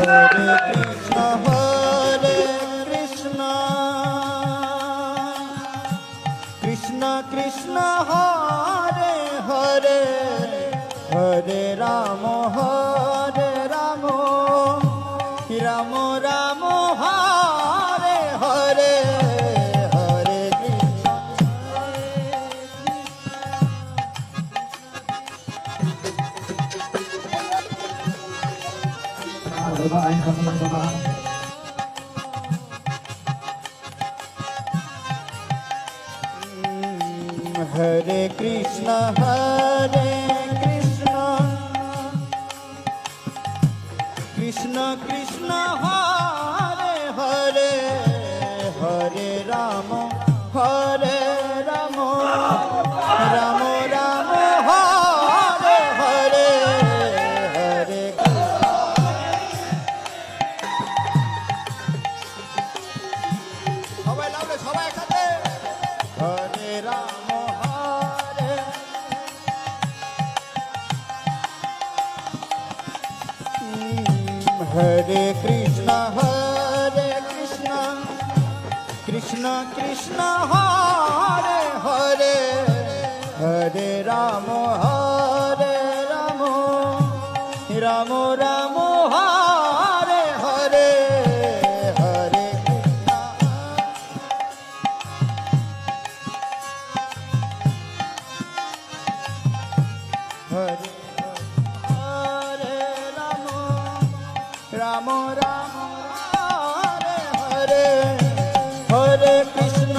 Hare Krishna, Krishna Krishna, Hare Hare, Hare Rama, Rama Rama, Hare Hare, Hare Krishna. Hare Krishna, Krishna Krishna, Hare Hare, Hare Rama, Rama Rama, Hare Hare, Hare সবাই লাউলে সবাই একসাথে হরে রাম হরে হরে কৃষ্ণ কৃষ্ণ কৃষ্ণ হরে হরে, হরে রাম রাম রাম, হরে হরে, হরে কৃষ্ণ হরে হরে রাম রাম রাম, হরে হরে, হরে কৃষ্ণ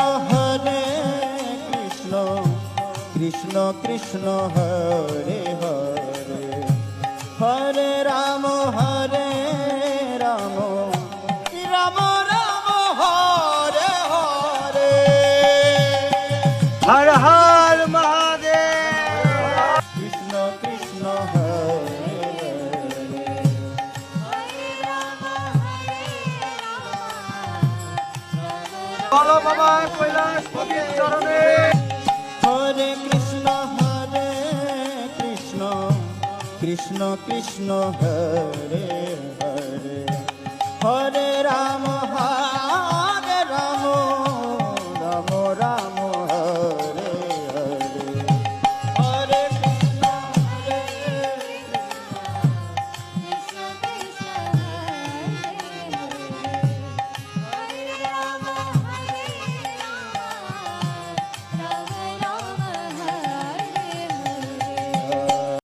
কৃষ্ণ কৃষ্ণ হরে হরে, হরে রাম রাম রাম, হরে হরে। হর হর মহাদেব। কৃষ্ণ কৃষ্ণ হরে বলো বাবা কৈলাসপতির চরণে। হরে কৃষ্ণ কৃষ্ণ কৃষ্ণ হরে হরে, হরে রাম